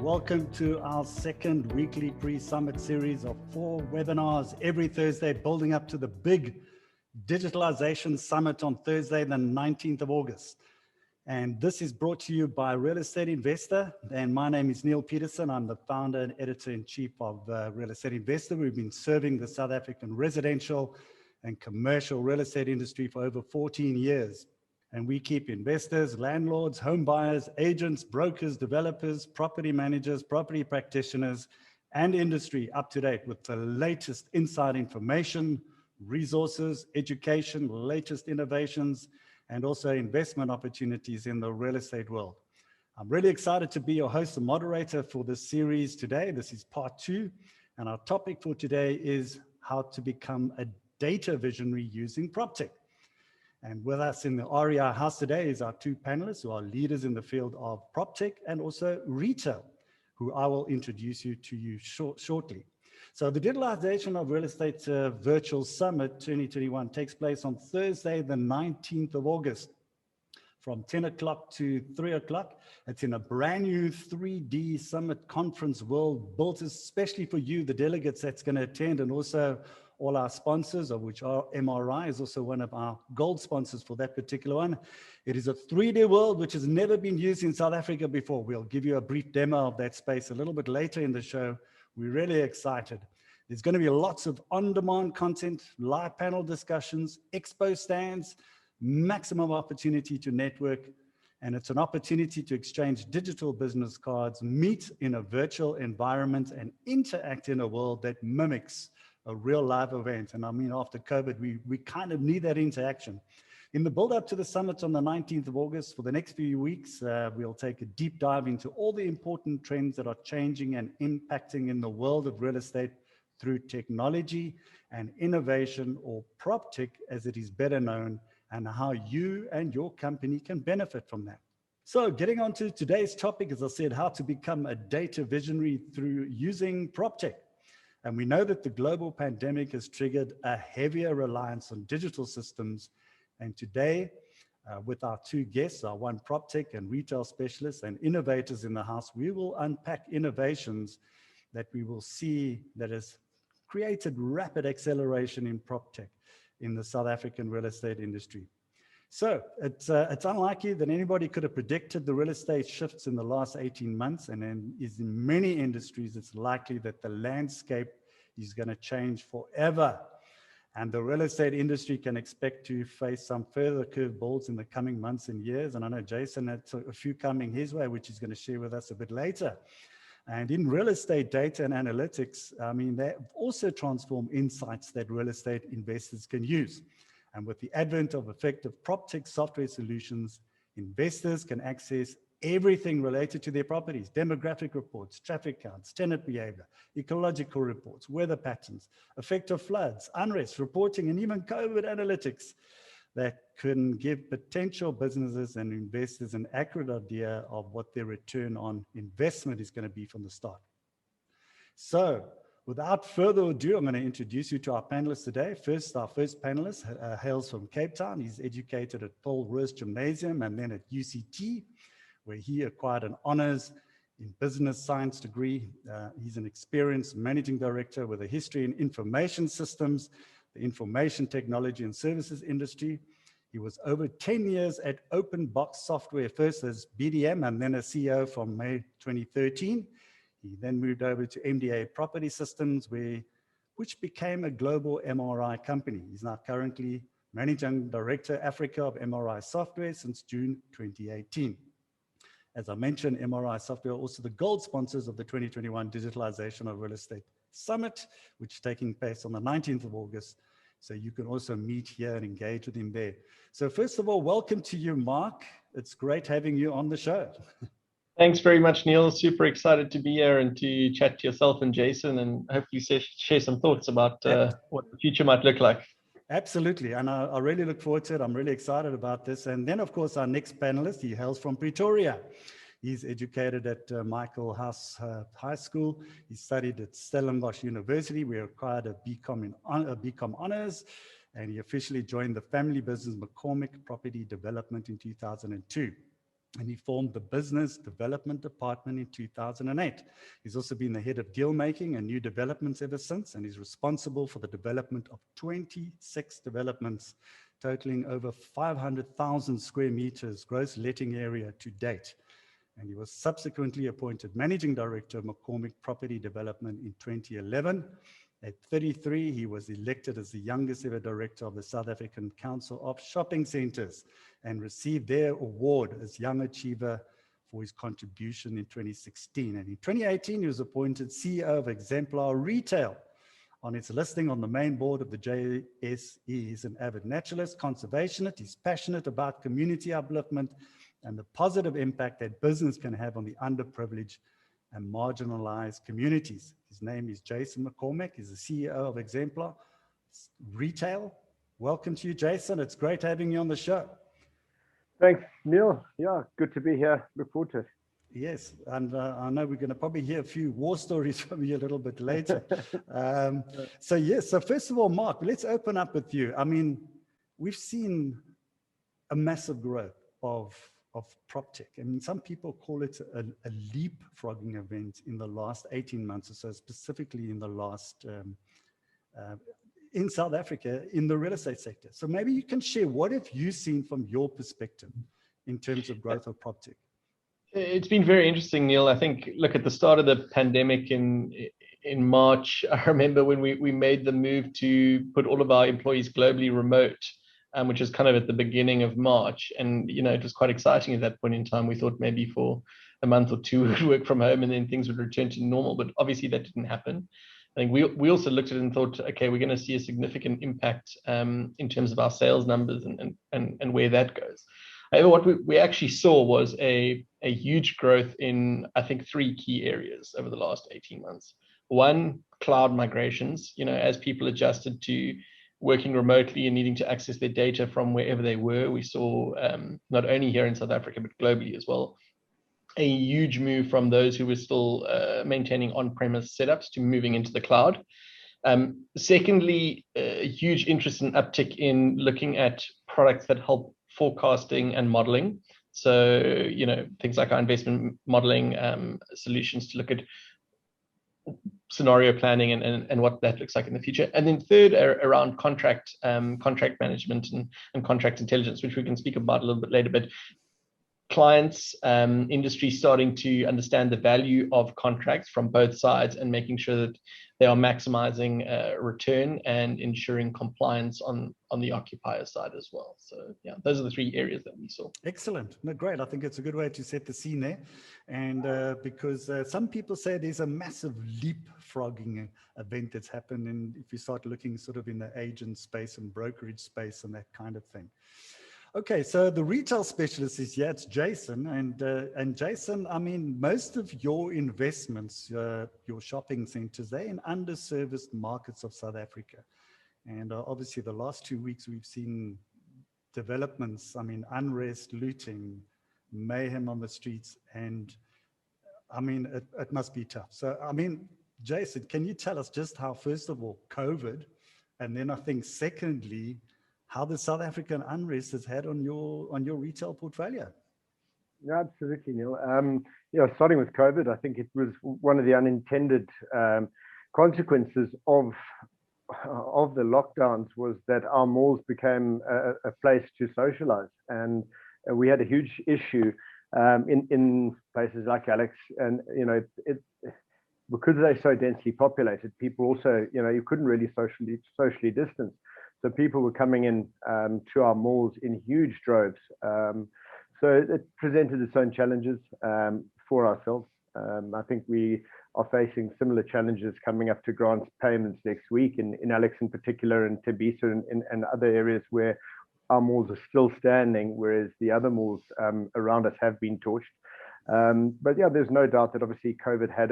Welcome to our second weekly pre-summit series of 4 webinars every Thursday, building up to the big digitalization summit on Thursday, the 19th of August. And this is brought to you by Real Estate Investor. And my name is Neil Peterson. I'm the founder and editor-in-chief of Real Estate Investor. We've been serving the South African residential and commercial real estate industry for over 14 years. And we keep investors, landlords, home buyers, agents, brokers, developers, property managers, property practitioners, and industry up to date with the latest inside information, resources, education, latest innovations, and also investment opportunities in the real estate world. I'm really excited to be your host and moderator for this series today. This is part 2, and our topic for today is how to become a data visionary using PropTech. And with us in the REI house today is our 2 panelists who are leaders in the field of PropTech and also retail, who I will introduce you to shortly. So the Digitalization of Real Estate Virtual Summit 2021 takes place on Thursday, the 19th of August from 10 o'clock to 3 o'clock. It's in a brand new 3D summit conference world built especially for you, the delegates that's going to attend, and also all our sponsors, of which are MRI is also one of our gold sponsors for that particular one. It is a 3D world which has never been used in South Africa before. We'll give you a brief demo of that space a little bit later in the show. We're really excited. There's going to be lots of on-demand content, live panel discussions, expo stands, maximum opportunity to network, and it's an opportunity to exchange digital business cards, meet in a virtual environment, and interact in a world that mimics a real live event. And I mean, after COVID, we kind of need that interaction. In the build up to the summit on the 19th of August, for the next few weeks, we'll take a deep dive into all the important trends that are changing and impacting in the world of real estate through technology and innovation, or PropTech as it is better known, and how you and your company can benefit from that. So getting on to today's topic, as I said, how to become a data visionary through using PropTech. And we know that the global pandemic has triggered a heavier reliance on digital systems. And today, with our 2 guests, our 1 PropTech and retail specialists and innovators in the house, we will unpack innovations that we will see that has created rapid acceleration in PropTech in the South African real estate industry. So it's unlikely that anybody could have predicted the real estate shifts in the last 18 months, and then is in many industries, it's likely that the landscape is going to change forever. And the real estate industry can expect to face some further curveballs in the coming months and years. And I know Jason had a few coming his way, which he's going to share with us a bit later. And in real estate data and analytics, I mean, they also transform insights that real estate investors can use. And with the advent of effective PropTech software solutions, investors can access everything related to their properties: demographic reports, traffic counts, tenant behavior, ecological reports, weather patterns, effect of floods, unrest reporting, and even COVID analytics that can give potential businesses and investors an accurate idea of what their return on investment is going to be from the start. So without further ado, I'm going to introduce you to our panelists today. First, our first panelist hails from Cape Town. He's educated at Paul Roos Gymnasium and then at UCT, where he acquired an honors in business science degree. He's an experienced managing director with a history in information systems, the information technology and services industry. He was over 10 years at Open Box Software, first as BDM and then as CEO from May 2013. He then moved over to MDA Property Systems, which became a global MRI company. He's now currently Managing Director Africa of MRI Software since June 2018. As I mentioned, MRI Software are also the gold sponsors of the 2021 Digitalization of Real Estate Summit, which is taking place on the 19th of August. So you can also meet here and engage with him there. So first of all, welcome to you, Mark. It's great having you on the show. Thanks very much, Neil. Super excited to be here and to chat to yourself and Jason, and hopefully share some thoughts about what the future might look like. Absolutely, and I really look forward to it. I'm really excited about this. And then, of course, our next panelist, he hails from Pretoria. He's educated at Michael House High School. He studied at Stellenbosch University. We acquired a BCom honors, and he officially joined the family business McCormick Property Development in 2002. and he formed the Business Development Department in 2008. He's also been the head of deal making and new developments ever since, and he's responsible for the development of 26 developments, totaling over 500,000 square meters gross letting area to date. And he was subsequently appointed Managing Director of McCormick Property Development in 2011. At 33, he was elected as the youngest ever director of the South African Council of Shopping Centres and received their award as Young Achiever for his contribution in 2016. And in 2018, he was appointed CEO of Exemplar Retail. On its listing on the main board of the JSE, he's an avid naturalist, conservationist. He's passionate about community upliftment and the positive impact that business can have on the underprivileged and marginalized communities. His name is Jason McCormick. He's the CEO of Exemplar Retail. Welcome to you, Jason. It's great having you on the show. Thanks, Neil. Yeah, good to be here. Look forward to it. Yes, and I know we're going to probably hear a few war stories from you a little bit later. So first of all, Mark, let's open up with you. I mean, we've seen a massive growth of PropTech. I mean, some people call it a leapfrogging event in the last 18 months or so, specifically in the last, in South Africa, in the real estate sector. So maybe you can share, what have you seen from your perspective in terms of growth of PropTech? It's been very interesting, Neil. I think, look, at the start of the pandemic in March, I remember when we made the move to put all of our employees globally remote, which was kind of at the beginning of March. And, you know, it was quite exciting at that point in time. We thought maybe for a month or two we would work from home and then things would return to normal, but obviously that didn't happen. I think we also looked at it and thought, okay, we're going to see a significant impact in terms of our sales numbers and where that goes. However, what we actually saw was a huge growth in, I think, 3 key areas over the last 18 months. One, cloud migrations. You know, as people adjusted to working remotely and needing to access their data from wherever they were, we saw, not only here in South Africa, but globally as well, a huge move from those who were still maintaining on-premise setups to moving into the cloud. Secondly, a huge interest and uptick in looking at products that help forecasting and modeling. So, you know, things like our investment modeling solutions to look at scenario planning and what that looks like in the future. And then third, around contract management and contract intelligence, which we can speak about a little bit later. But clients, industry starting to understand the value of contracts from both sides and making sure that they are maximizing return and ensuring compliance on the occupier side as well. So yeah, those are the 3 areas that we saw. Excellent. No, great. I think it's a good way to set the scene there. And because some people say there's a massive leapfrogging event that's happened. And if you start looking sort of in the agent space and brokerage space and that kind of thing. Okay, so the retail specialist is here. It's Jason, and Jason, I mean, most of your investments, your shopping centers, they're in underserviced markets of South Africa, and obviously the last 2 weeks we've seen developments. I mean, unrest, looting, mayhem on the streets, and I mean, it must be tough. So, I mean, Jason, can you tell us just how, first of all, COVID, and then I think secondly, how the South African unrest has had on your retail portfolio? Yeah, absolutely, Neil. Starting with COVID, I think it was one of the unintended consequences of the lockdowns was that our malls became a place to socialize, and we had a huge issue in places like Alex, and you know, because they're so densely populated, people also, you know, you couldn't really socially distance. So people were coming in to our malls in huge droves. So it presented its own challenges for ourselves. I think we are facing similar challenges coming up to grant payments next week in Alex in particular, and Thabisa and other areas where our malls are still standing, whereas the other malls around us have been torched. But yeah, there's no doubt that obviously COVID had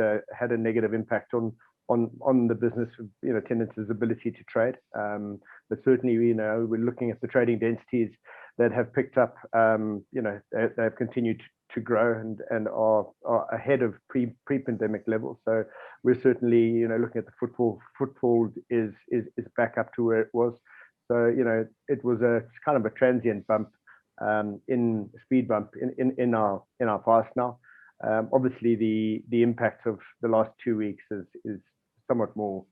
a negative impact on the business, you know, tenants' ability to trade. But certainly, you know, we're looking at the trading densities that have picked up. You know, they've continued to grow and are ahead of pre-pandemic levels. So we're certainly, you know, looking at the footfall is back up to where it was. So, you know, it was kind of a transient bump in speed bump in our fast now. Obviously, the impact of the last 2 weeks is somewhat more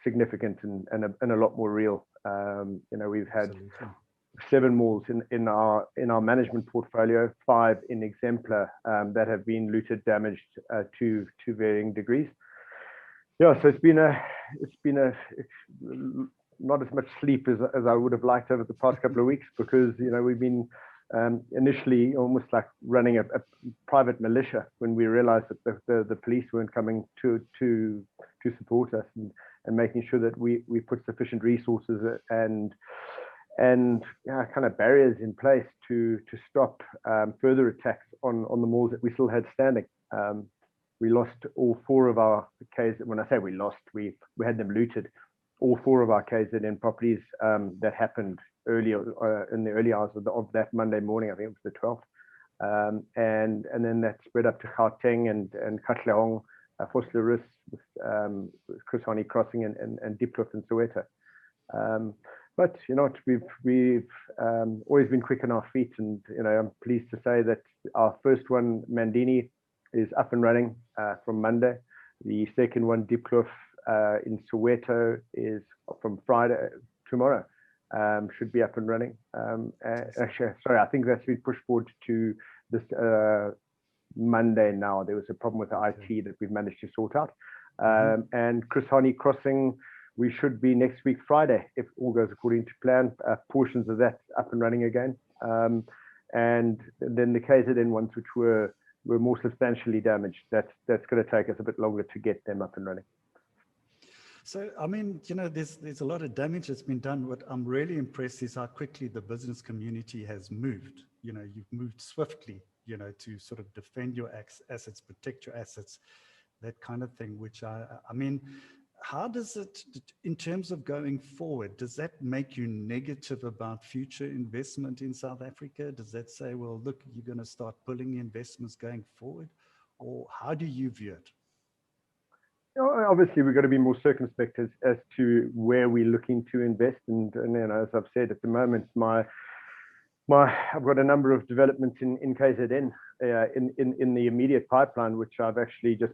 significant and a lot more real. We've had Absolutely. 7 malls in our management portfolio, 5 in Exemplar, that have been looted, damaged to varying degrees. Yeah, so it's been not as much sleep as I would have liked over the past couple of weeks, because we've been initially almost like running a private militia when we realized that the police weren't coming to support us, and making sure that we put sufficient resources and kind of barriers in place to stop further attacks on the malls that we still had standing. We lost all 4 of our KZN. When I say we lost, we had them looted. All 4 of our KZN properties that happened earlier in the early hours of that Monday morning. I think it was the 12th, and then that spread up to Gauteng and Katlehong, Vosloorus, Chris Hani Crossing, and Diepkloof and Soweto. But you know what, we've always been quick on our feet, and I'm pleased to say that our first one, Mandini, is up and running from Monday. The second one, Diepkloof, in Soweto, is from Friday, tomorrow. Should be up and running. Actually, sorry, I think that's been pushed forward to this Monday now. There was a problem with the IT that we've managed to sort out. And Chris Hani Crossing, we should be next week Friday, if all goes according to plan. Portions of that up and running again. And then the KZN ones, which were more substantially damaged, that's going to take us a bit longer to get them up and running. So, I mean, there's a lot of damage that's been done. What I'm really impressed is how quickly the business community has moved. You've moved swiftly, to sort of defend your assets, protect your assets, that kind of thing, which I mean, how does it, in terms of going forward, does that make you negative about future investment in South Africa? Does that say, well, look, you're going to start pulling investments going forward? Or how do you view it? Obviously, we've got to be more circumspect as to where we're looking to invest. And as I've said, at the moment, I've got a number of developments in KZN in the immediate pipeline, which I've actually just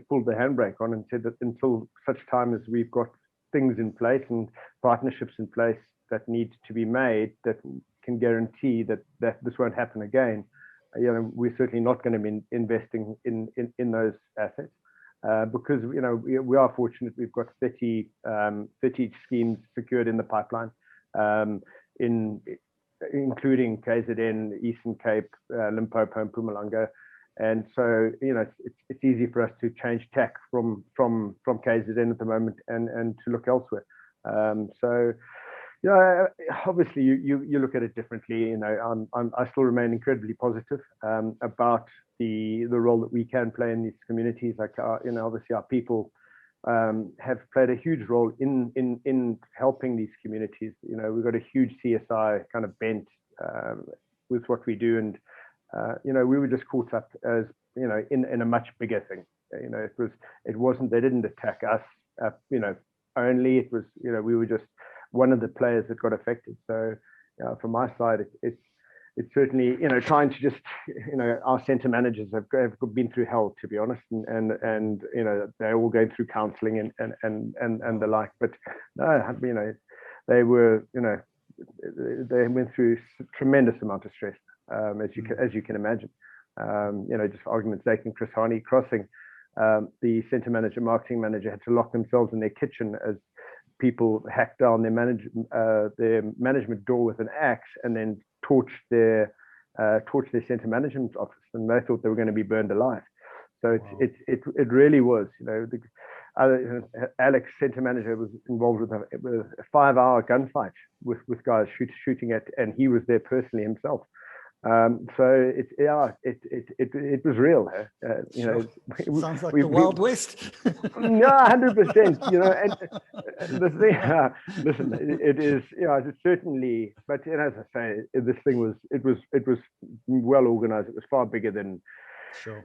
pulled the handbrake on and said that until such time as we've got things in place and partnerships in place that need to be made that can guarantee that this won't happen again, we're certainly not going to be investing in those assets. Because we are fortunate, we've got 30 schemes secured in the pipeline, including KZN, Eastern Cape, Limpopo, and Mpumalanga, and so it's easy for us to change tack from KZN at the moment and to look elsewhere. So obviously you look at it differently. I still remain incredibly positive about the role that we can play in these communities. Like obviously our people have played a huge role in helping these communities. We've got a huge CSI kind of bent with what we do, and we were just caught up as in a much bigger thing. It wasn't, they didn't attack us only. It was we were just one of the players that got affected. So from my side, it's certainly trying to just our center managers have been through hell, to be honest, and they're all going through counseling and the like. But no, they were they went through a tremendous amount of stress, as you can imagine. Just for argument's sake, in Chris Hani Crossing, the center manager, marketing manager had to lock themselves in their kitchen as people hacked down their management door with an axe and then torched their center management office, and they thought they were going to be burned alive. So it really was. Alex, center manager, was involved with a 5-hour gunfight with guys shooting at, and he was there personally himself. So it was real. Sounds like the Wild West. No, 100%. And the thing, listen, it is. It's certainly. But as I say, this thing was. It was well organized. It was far bigger than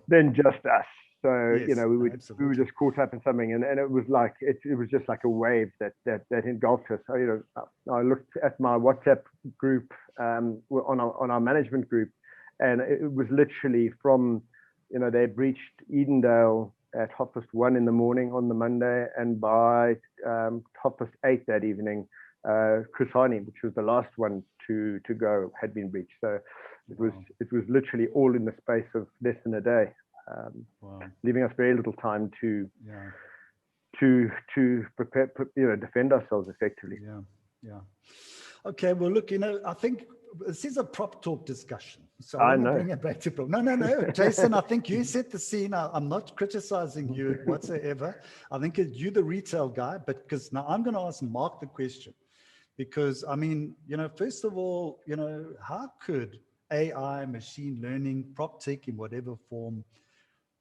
than just us. So, Yes, you know, we were absolutely. just caught up in something, and it was like, it was just like a wave that engulfed us. So, you know, I looked at my WhatsApp group, on our management group, and it was literally from, you know, they'd reached Edendale at 1:30 in the morning on the Monday, and by 8:30 that evening, Chris Harney, which was the last one to go, had been reached. So it was literally all in the space of less than a day, leaving us very little time to prepare, you know, defend ourselves effectively. Okay, well, look, you know, I think this is a prop talk discussion, so I I want know. to bring it back to prop. No, Jason, I think you set the scene. I'm not criticizing you whatsoever. I think you're the retail guy, but because now I'm going to ask Mark the question, because I mean, you know, first of all, you know, how could AI, machine learning, PropTech in whatever form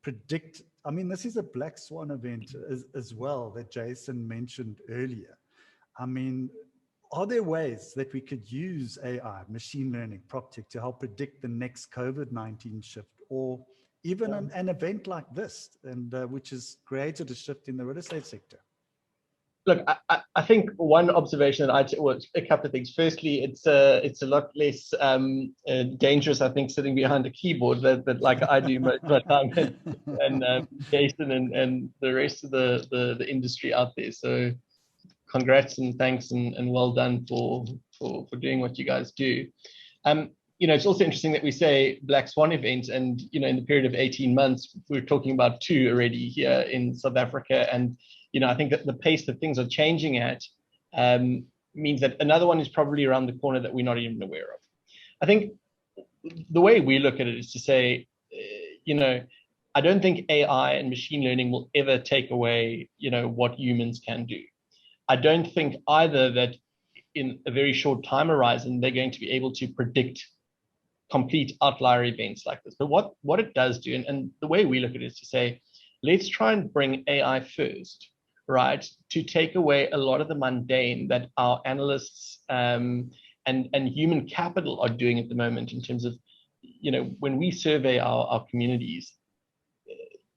predict? I mean, this is a black swan event as well that Jason mentioned earlier. I mean, are there ways that we could use AI, machine learning, PropTech to help predict the next COVID-19 shift, or even an event like this, and which has created a shift in the real estate sector? Look, I think one observation that was a couple of things. Firstly, it's a lot less dangerous, I think, sitting behind a keyboard that like I do most of the time, and Jason and the rest of the industry out there. So congrats and thanks and well done for doing what you guys do. You know, it's also interesting that we say Black Swan event, and you know, in the period of 18 months, we're talking about 2 already here in South Africa. And you know, I think that the pace that things are changing at means that another one is probably around the corner that we're not even aware of. I think the way we look at it is to say, you know, I don't think AI and machine learning will ever take away, you know, what humans can do. I don't think either that in a very short time horizon, they're going to be able to predict complete outlier events like this. But what it does do, and the way we look at it is to say, let's try and bring AI first, right, to take away a lot of the mundane that our analysts and human capital are doing at the moment in terms of, you know, when we survey our communities,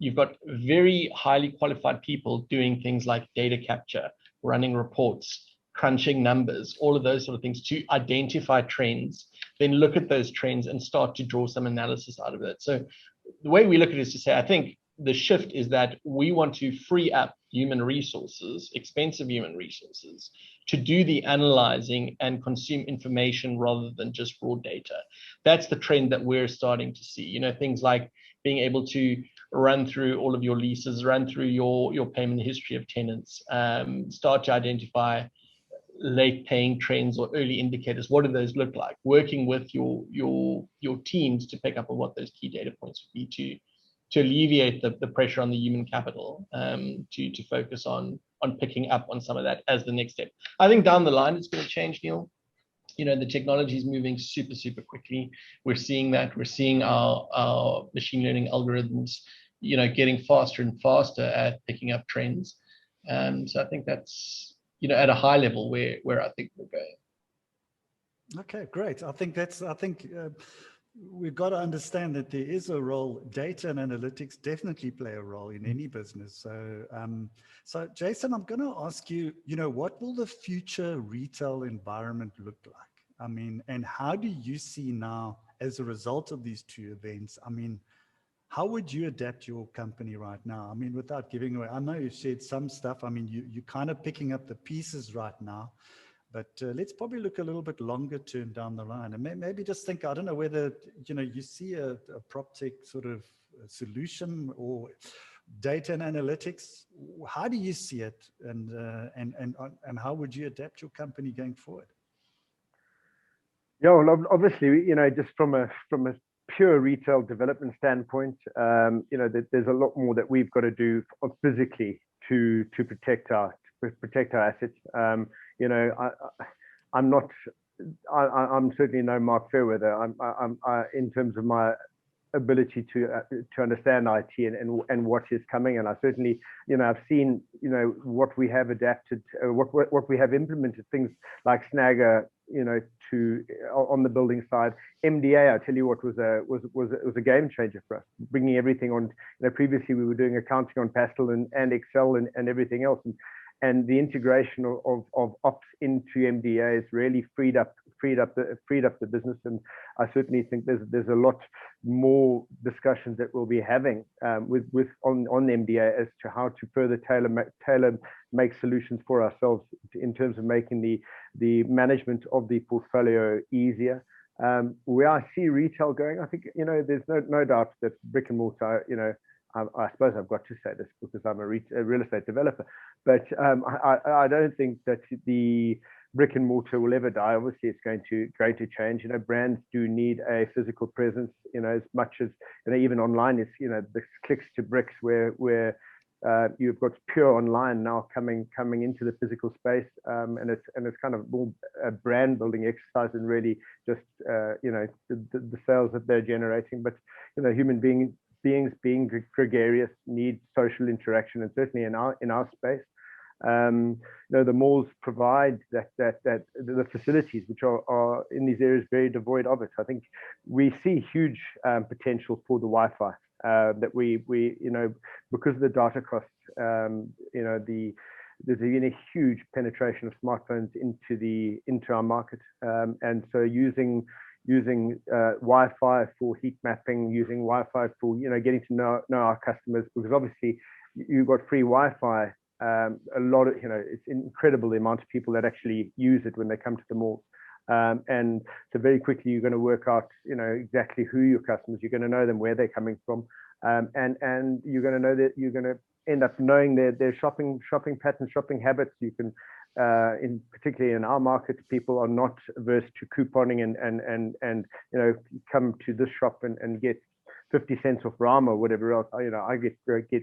you've got very highly qualified people doing things like data capture, running reports, crunching numbers, all of those sort of things to identify trends, then look at those trends and start to draw some analysis out of it. So the way we look at it is to say, I think the shift is that we want to free up human resources, expensive human resources, to do the analyzing and consume information rather than just raw data. That's the trend that we're starting to see. You know, things like being able to run through all of your leases, run through your payment history of tenants, start to identify late paying trends or early indicators. What do those look like? Working with your teams to pick up on what those key data points would be to alleviate the pressure on the human capital, to focus on picking up on some of that as the next step. I think down the line it's going to change, Neil. You know, the technology is moving super quickly. We're seeing that. We're seeing our machine learning algorithms, you know, getting faster and faster at picking up trends. So I think that's, you know, at a high level where I think we're going. Okay, great. I think we've got to understand that there is a role. Data and analytics definitely play a role in any business. So Jason, I'm going to ask you, you know, what will the future retail environment look like? I mean, and how do you see now as a result of these 2 events? I mean, how would you adapt your company right now? I mean, without giving away, I know you've shared some stuff. I mean, you're kind of picking up the pieces right now. But let's probably look a little bit longer term down the line, and maybe just think, I don't know whether, you know, you see a PropTech sort of solution or data and analytics. How do you see it, and how would you adapt your company going forward? Yeah, well, obviously, you know, just from a pure retail development standpoint, you know, there's a lot more that we've got to do physically to protect our assets. You know, I'm certainly no Mark Fairweather. I'm in terms of my ability to understand IT and what is coming. And I certainly, you know, I've seen, you know, what we have adapted, what we have implemented, things like Snagger on the building side. MDA, I tell you what, was a game changer for us, bringing everything on. Previously we were doing accounting on Pastel and Excel and everything else, and the integration of ops into MDA has really freed up the business. And I certainly think there's a lot more discussions that we'll be having on MDA as to how to further tailor make solutions for ourselves in terms of making the management of the portfolio easier. Where I see retail going, I think there's no doubt that brick and mortar, I suppose I've got to say this because I'm a real estate developer, but I don't think that the brick and mortar will ever die. Obviously, it's going to change. Brands do need a physical presence. As much as even online is the clicks to bricks where you've got pure online now coming into the physical space, and it's kind of more a brand building exercise and really just the sales that they're generating. But human beings being gregarious need social interaction, and certainly in our space, the malls provide that the facilities which are in these areas very devoid of it. I think we see huge potential for the Wi-Fi that we because of the data costs, there's been a huge penetration of smartphones into our market, and so using Wi-Fi for heat mapping, using Wi-Fi for getting to know our customers, because obviously you've got free Wi-Fi. A lot of it's incredible the amount of people that actually use it when they come to the mall, and so very quickly you're going to work out exactly who your customers. You're going to know them, where they're coming from, and you're going to know that you're going to end up knowing their shopping patterns, shopping habits. You can particularly in our market, people are not averse to couponing and come to this shop and get 50 cents off Rama or whatever else. I get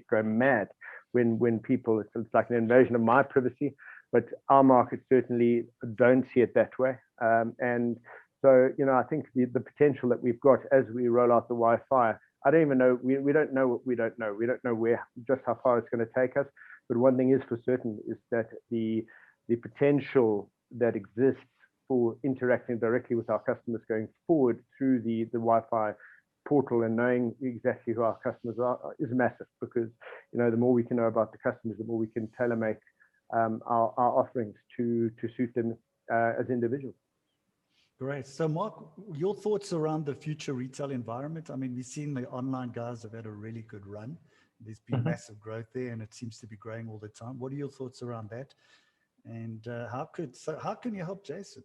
go mad when people, it's like an invasion of my privacy, but our market certainly don't see it that way. And so I think the potential that we've got as we roll out the Wi-Fi, I don't even know, we don't know what we don't know. We don't know just how far it's going to take us. But one thing is for certain is that the potential that exists for interacting directly with our customers going forward through the Wi-Fi portal and knowing exactly who our customers are is massive, because the more we can know about the customers, the more we can tailor make our offerings to suit them as individuals. Great. So Mark, your thoughts around the future retail environment? I mean, we've seen the online guys have had a really good run. There's been massive growth there, and it seems to be growing all the time. What are your thoughts around that? And how can you help Jason?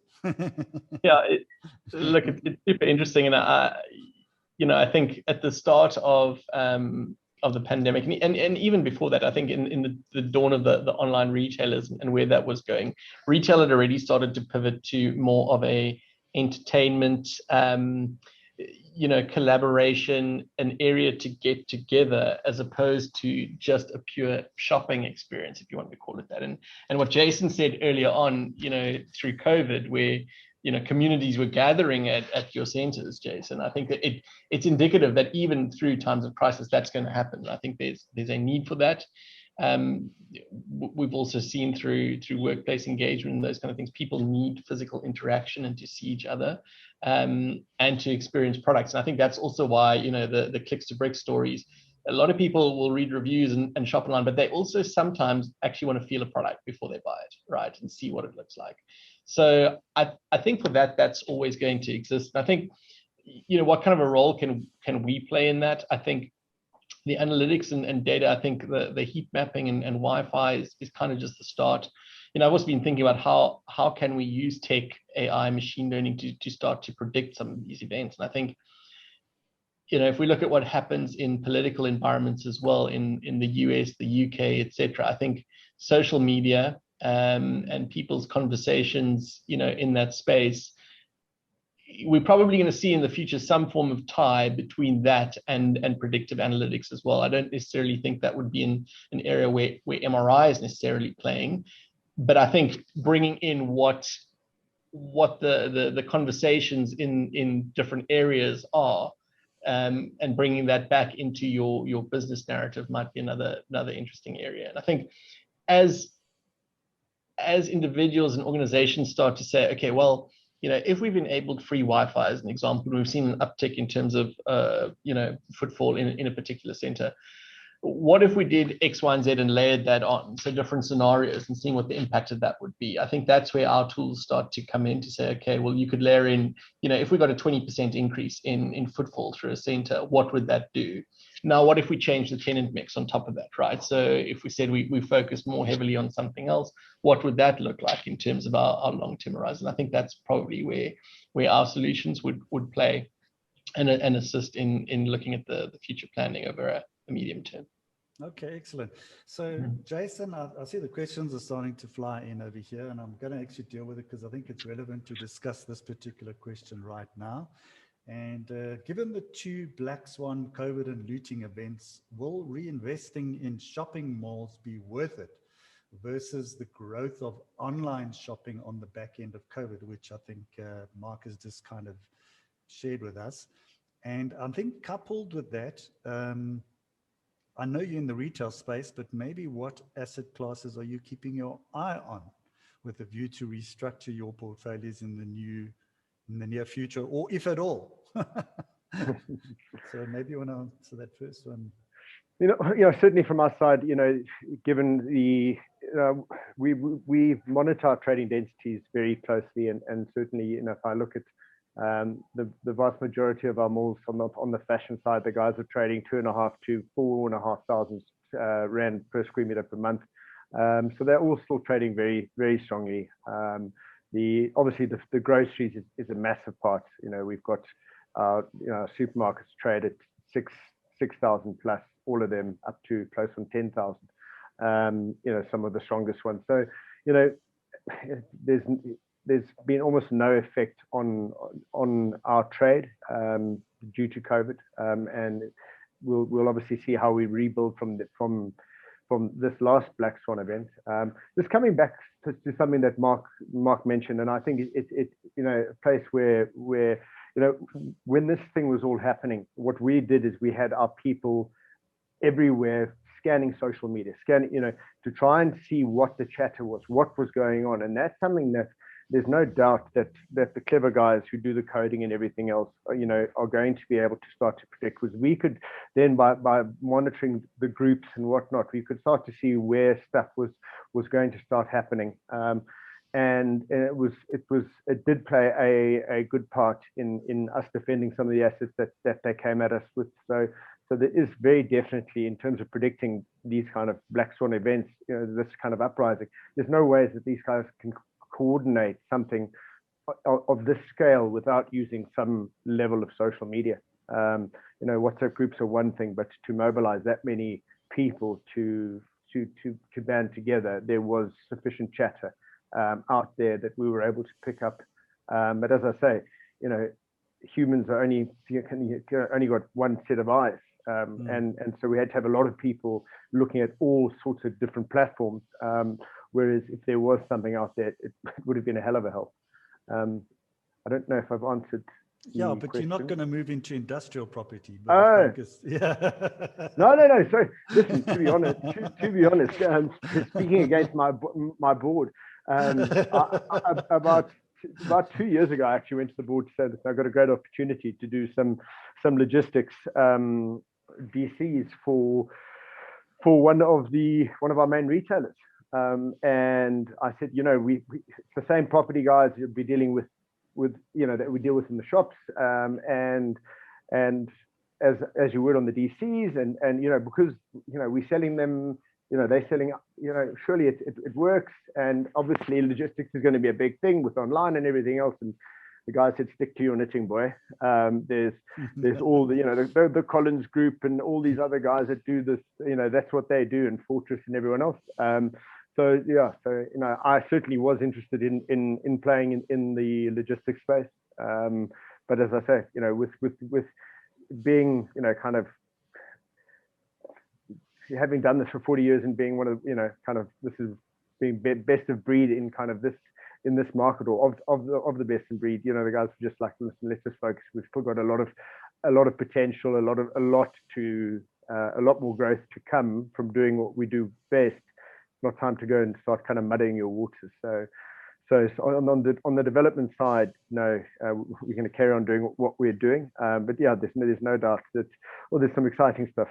Yeah, look, it's super interesting, and I think at the start of the pandemic, and even before that, I think in the dawn of the online retailers and where that was going, retail had already started to pivot to more of a entertainment, collaboration, an area to get together, as opposed to just a pure shopping experience, if you want to call it that. And what Jason said earlier on, through COVID, where communities were gathering at your centers, Jason, I think that it's indicative that even through times of crisis, that's going to happen. I think there's a need for that. We've also seen through workplace engagement and those kind of things, people need physical interaction and to see each other, and to experience products. And I think that's also why the clicks to bricks stories. A lot of people will read reviews and shop online, but they also sometimes actually want to feel a product before they buy it, right, and see what it looks like. So I think for that's always going to exist. And I think what kind of a role can we play in that? I think the analytics and data, I think the heat mapping and Wi-Fi is kind of just the start. I've also been thinking about how can we use tech, AI, machine learning to start to predict some of these events. And I think, if we look at what happens in political environments as well, in the US, the UK, etc., I think social media and people's conversations, in that space, we're probably going to see in the future some form of tie between that and predictive analytics as well. I don't necessarily think that would be in an area where MRI is necessarily playing, but I think bringing in what the conversations in different areas are, and bringing that back into your business narrative might be another interesting area. And I think as individuals and organizations start to say, okay, well, if we've enabled free Wi-Fi as an example, we've seen an uptick in terms of footfall in a particular center. What if we did X, Y, and Z and layered that on, so different scenarios, and seeing what the impact of that would be? I think that's where our tools start to come in to say, okay, well, you could layer in, if we got a 20% increase in footfall through a center, what would that do? Now, what if we change the tenant mix on top of that, right? So if we said we focus more heavily on something else, what would that look like in terms of our long-term horizon? I think that's probably where our solutions would play and assist in looking at the future planning over a medium term. Okay, excellent. So Jason, I see the questions are starting to fly in over here, and I'm going to actually deal with it because I think it's relevant to discuss this particular question right now. And given the two black swan COVID and looting events, will reinvesting in shopping malls be worth it versus the growth of online shopping on the back end of COVID, which I think Mark has just kind of shared with us. And I think coupled with that, I know you're in the retail space, but maybe what asset classes are you keeping your eye on with a view to restructure your portfolios in the near future, or if at all? So maybe you want to answer that first one. Certainly from our side, given the we monitor our trading densities very closely, and certainly, if I look at the vast majority of our malls on the fashion side, the guys are trading 2,500 to 4,500 rand per square meter per month. So they're all still trading very, very strongly. Obviously the groceries is a massive part. We've got supermarkets trade at 6,000 plus, all of them up to close on 10,000. Some of the strongest ones. So there's been almost no effect on our trade due to COVID, and we'll obviously see how we rebuild from this last black swan event. Just coming back to something that Mark mentioned, and I think it's a place where when this thing was all happening, what we did is we had our people everywhere scanning social media, to try and see what the chatter was, what was going on, and that's something that there's no doubt that the clever guys who do the coding and everything else, are going to be able to start to predict. Because we could then, by monitoring the groups and whatnot, we could start to see where stuff was going to start happening. And it did play a good part in us defending some of the assets that they came at us with. So there is very definitely, in terms of predicting these kind of black swan events, this kind of uprising, there's no ways that these guys can coordinate something of this scale without using some level of social media. WhatsApp groups are one thing, but to mobilize that many people to band together, there was sufficient chatter out there that we were able to pick up. But as I say, humans are only got one set of eyes, and so we had to have a lot of people looking at all sorts of different platforms. Whereas if there was something out there, it would have been a hell of a help. I don't know if I've answered. Yeah, but question. You're not going to move into industrial property. But yeah. No. So listen, to be honest, speaking against my board, about 2 years ago, I actually went to the board to say that I got a great opportunity to do some logistics DCs for one of our main retailers. And I said, it's the same property guys you'll be dealing with that we deal with in the shops, and as you would on the DCs, and because we're selling them, they're selling, surely it works. And obviously logistics is going to be a big thing with online and everything else. And the guy said, stick to your knitting, boy. There's all the Collins group and all these other guys that do this, that's what they do, and Fortress and everyone else. So I certainly was interested in playing in the logistics space. But as I say, with being, kind of having done this for 40 years and being one of, kind of, this is being best of breed in kind of in this market, or of the best in breed, the guys were just like, listen, let's just focus. We've still got a lot of potential, a lot more growth to come from doing what we do best. It's not time to go and start kind of muddying your waters. So So on the development side, no, we're going to carry on doing what we're doing. But yeah, there's no doubt that there's some exciting stuff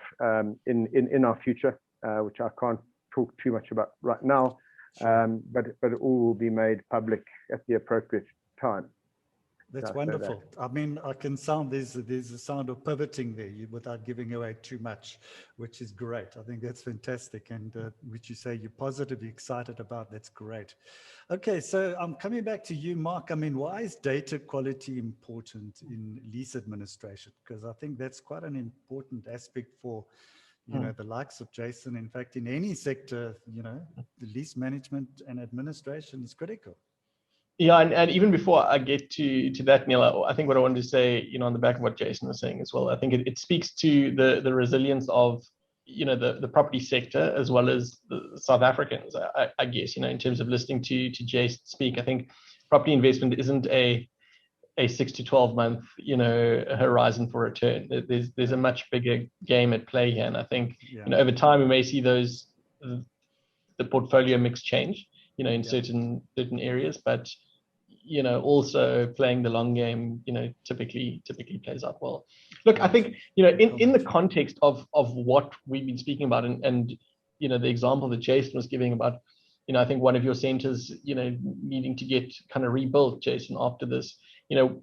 in our future, which I can't talk too much about right now. Sure. But it all will be made public at the appropriate time. That's wonderful. I mean, I can sound there's a sound of pivoting there without giving away too much, which is great. I think that's fantastic. And which you say you're positively excited about, that's great. Okay, so I'm coming back to you, Mark. I mean, why is data quality important in lease administration? Because I think that's quite an important aspect for, you know, the likes of Jason. In fact, in any sector, you know, the lease management and administration is critical. Yeah, and even before I get to that, Neil, I think what I wanted to say, you know, on the back of what Jason was saying as well, I think it speaks to the resilience of, you know, the property sector as well as the South Africans. I guess, you know, in terms of listening to Jason speak, I think property investment isn't a 6 to 12 month, you know, horizon for return. There's a much bigger game at play here, and I think, you know, over time we may see the portfolio mix change, you know, in certain areas, but, you know, also playing the long game, you know, typically plays out well. Look, I think, you know, in the context of what we've been speaking about, and you know, the example that Jason was giving about, you know, I think one of your centers, you know, needing to get kind of rebuilt, Jason, after this, you know,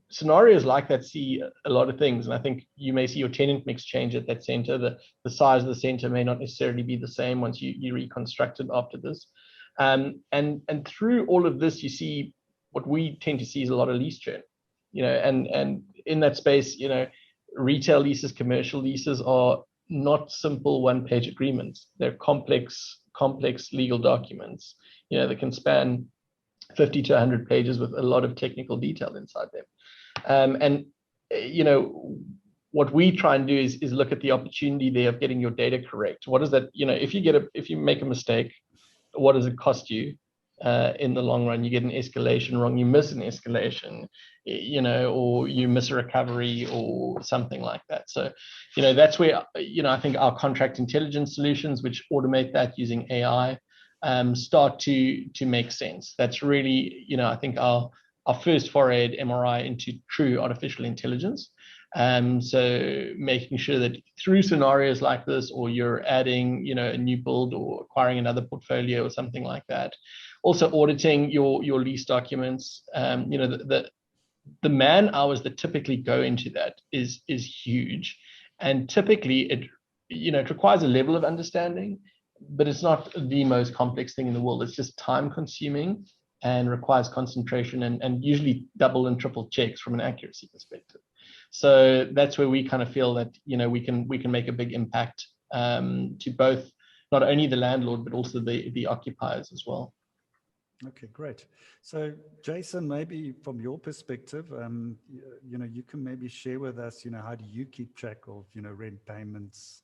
scenarios like that see a lot of things, and I think you may see your tenant mix change at that center. The size of the center may not necessarily be the same once you reconstruct it after this, and through all of this, you see what we tend to see is a lot of lease churn, you know, and in that space, you know, retail leases, commercial leases are not simple one-page agreements. They're complex legal documents, you know, that can span 50 to 100 pages with a lot of technical detail inside them. And, you know, what we try and do is look at the opportunity there of getting your data correct. What is that, you know, if you make a mistake, what does it cost you in the long run? You get an escalation wrong, you miss an escalation, you know, or you miss a recovery or something like that. So, you know, that's where, you know, I think our contract intelligence solutions, which automate that using AI, start to make sense. That's really, you know, I think our first foray at MRI into true artificial intelligence. So making sure that through scenarios like this, or you're adding, you know, a new build or acquiring another portfolio or something like that, also auditing your lease documents, you know, the man hours that typically go into that is huge, and typically it, you know, it requires a level of understanding, but it's not the most complex thing in the world. It's just time consuming and requires concentration and usually double and triple checks from an accuracy perspective. So that's where we kind of feel that, you know, we can make a big impact to both, not only the landlord, but also the occupiers as well. Okay, great. So Jason, maybe from your perspective, you know, you can maybe share with us, you know, how do you keep track of, you know, rent payments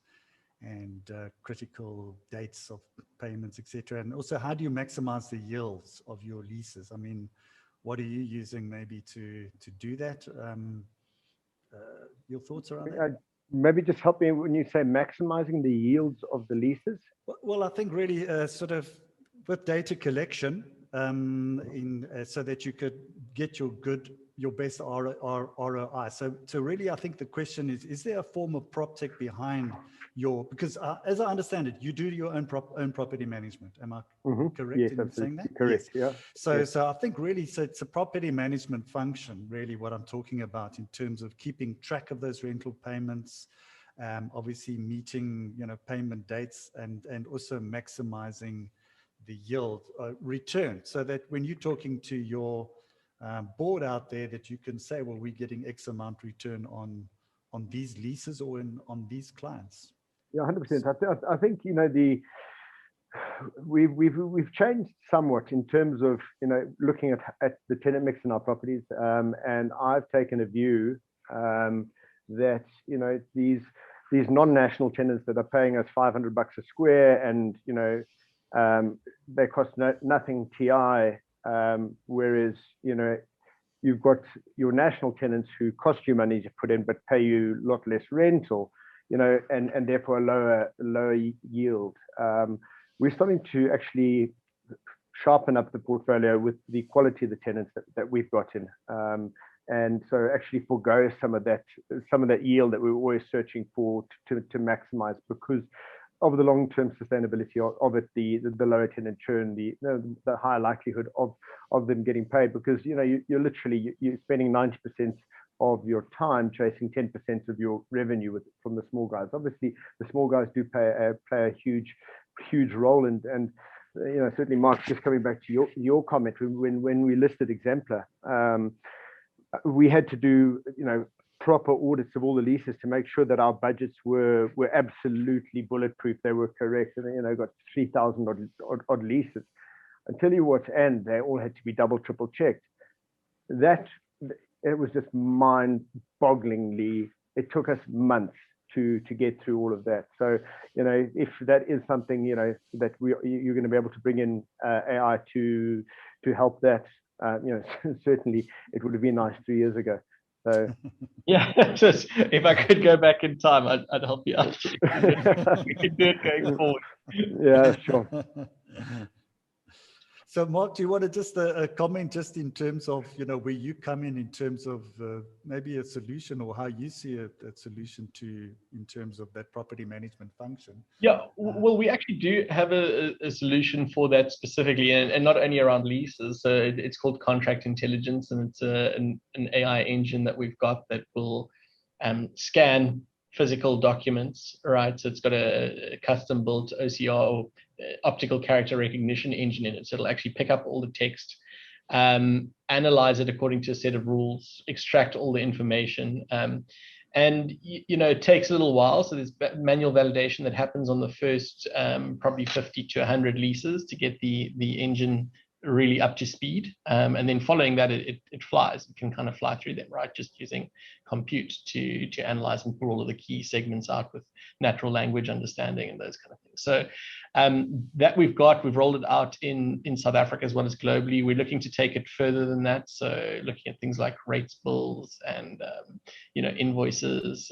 and critical dates of payments, etc. And also, how do you maximize the yields of your leases? I mean, what are you using maybe to do that? Your thoughts around that? Maybe just help me when you say maximizing the yields of the leases. Well, I think really sort of with data collection, so that you could get your best ROI. So really, I think the question is there a form of PropTech behind because as I understand it, you do your own property management. Am I correct in saying that? Correct. Yes. Yeah. So I think really, so it's a property management function, really what I'm talking about in terms of keeping track of those rental payments, obviously meeting, you know, payment dates, and also maximizing the yield return, so that when you're talking to your board out there, that you can say, well, we're getting X amount return on these leases or on these clients. Yeah, 100%. I think, you know, we've changed somewhat in terms of, you know, looking at the tenant mix in our properties, and I've taken a view that, you know, these non-national tenants that are paying us $500 a square, and, you know, they cost nothing TI, whereas, you know, you've got your national tenants who cost you money to put in but pay you a lot less rent, or, you know, and therefore a lower yield. We're starting to actually sharpen up the portfolio with the quality of the tenants that we've got in. And so actually forgo some of that yield that we were always searching for to maximize, because of the long-term sustainability of it, the lower tenant churn, the high likelihood of them getting paid, because you're literally spending 90% of your time chasing 10% of your revenue from the small guys. Obviously, the small guys do play a huge role, and certainly, Mark, just coming back to your comment, when we listed Exemplar, we had to do proper audits of all the leases to make sure that our budgets were absolutely bulletproof. They were correct, and got 3,000 odd leases. I tell you what, and they all had to be double, triple checked. It was just mind-bogglingly. It took us months to get through all of that. So if that is something that you're going to be able to bring in AI to help that, certainly it would have been nice 3 years ago. So yeah, just if I could go back in time, I'd help you out. We could do it going forward. Yeah, sure. So, Mark, do you want to just comment just in terms of, where you come in terms of maybe a solution, or how you see a solution in terms of that property management function? Yeah, well, we actually do have a solution for that specifically, and not only around leases. So it's called Contract Intelligence, and it's an AI engine that we've got that will scan physical documents, right? So it's got a custom built OCR, or optical character recognition engine in it. So it'll actually pick up all the text, analyze it according to a set of rules, extract all the information. And it takes a little while. So there's manual validation that happens on the first probably 50 to 100 leases to get the engine really up to speed. And then following that, it flies. It can kind of fly through them, right? Just using compute to analyze and pull all of the key segments out with natural language understanding and those kind of things. So that we've rolled it out in South Africa as well as globally. We're looking to take it further than that. So looking at things like rates, bills, and invoices,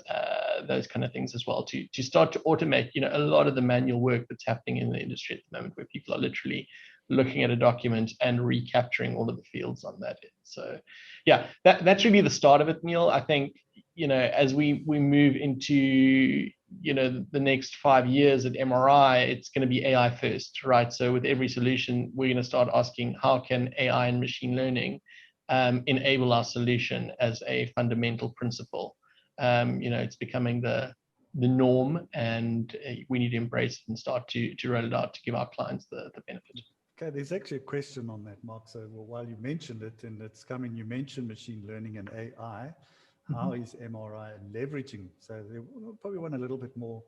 those kind of things as well, to start to automate a lot of the manual work that's happening in the industry at the moment, where people are literally looking at a document and recapturing all of the fields on that end. So yeah, that's really the start of it, Neil. I think as we move into the next 5 years at MRI, it's going to be AI first, right? So with every solution, we're going to start asking, how can AI and machine learning enable our solution as a fundamental principle? It's becoming the norm, and we need to embrace it and start to roll it out to give our clients the benefit. Okay, there's actually a question on that, Mark. So while you mentioned it, and it's coming, you mentioned machine learning and AI. How is MRI leveraging? So they probably want a little bit more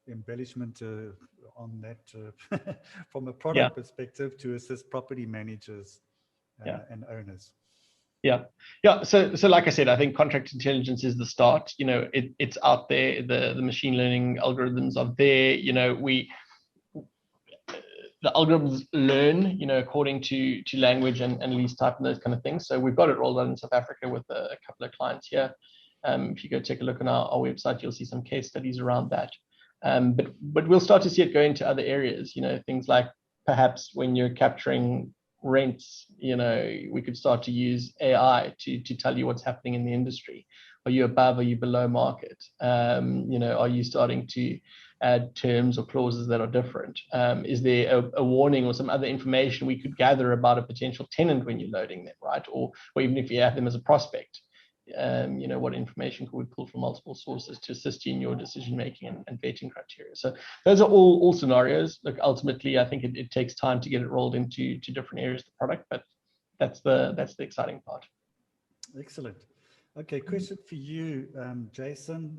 embellishment on that from a product perspective to assist property managers and owners. Yeah. So like I said, I think contract intelligence is the start. It's out there. The machine learning algorithms are there. The algorithms learn, according to language and lease type and those kind of things. So we've got it rolled out in South Africa with a couple of clients here. If you go take a look on our website, you'll see some case studies around that. But we'll start to see it go into other areas. Things like perhaps when you're capturing rents, we could start to use AI to tell you what's happening in the industry. Are you above? Are you below market? Are you starting to add terms or clauses that are different? Is there a warning or some other information we could gather about a potential tenant when you're loading them, right? Or even if you have them as a prospect, what information could we pull from multiple sources to assist you in your decision making and vetting criteria? So those are all scenarios. Look, ultimately, I think it takes time to get it rolled into different areas of the product, but that's the exciting part. Excellent. Okay, question for you, Jason.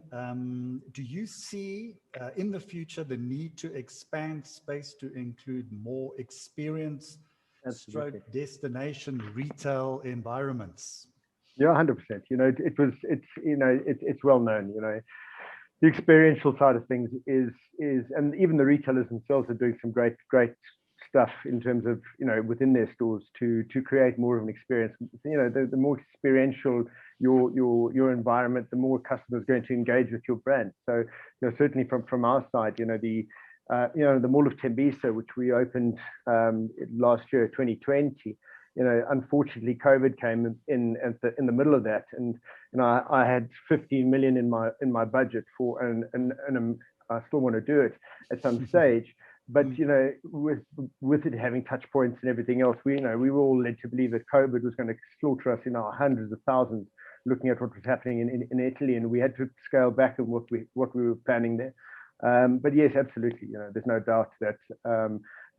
Do you see in the future the need to expand space to include more experience, stroke destination retail environments? Yeah, 100%. It's well known. The experiential side of things is, and even the retailers themselves are doing some great stuff in terms of within their stores to create more of an experience. The more experiential your environment, the more customers are going to engage with your brand. So certainly from our side, The Mall of Tembisa, which we opened last year, 2020. Unfortunately, COVID came in the middle of that, and I had 15 million in my budget for, and I still want to do it at some stage. But with it having touch points and everything else, we were all led to believe that COVID was going to slaughter us in our hundreds of thousands, looking at what was happening in Italy, and we had to scale back on what we were planning there. But yes, absolutely. There's no doubt that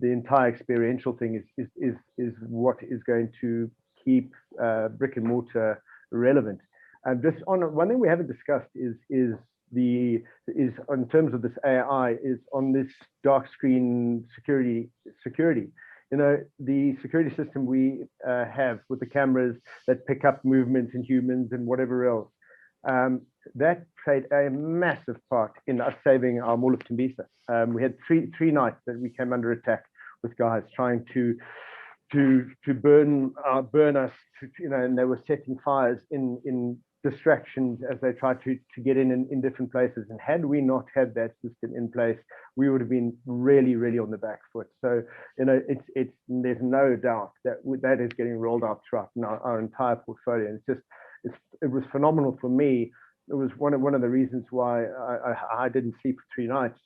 the entire experiential thing is what is going to keep brick and mortar relevant. And just on one thing we haven't discussed is in terms of this AI is on this dark screen security. The security system we have with the cameras that pick up movements in humans and whatever else, that played a massive part in us saving our Mall of Tembisa. We had three nights that we came under attack with guys trying to burn us, and they were setting fires in distractions as they tried to get in different places. And had we not had that system in place, we would have been really, really on the back foot. So, there's no doubt that is getting rolled out throughout our entire portfolio. And it was phenomenal for me. It was one of the reasons why I didn't sleep for 3 nights,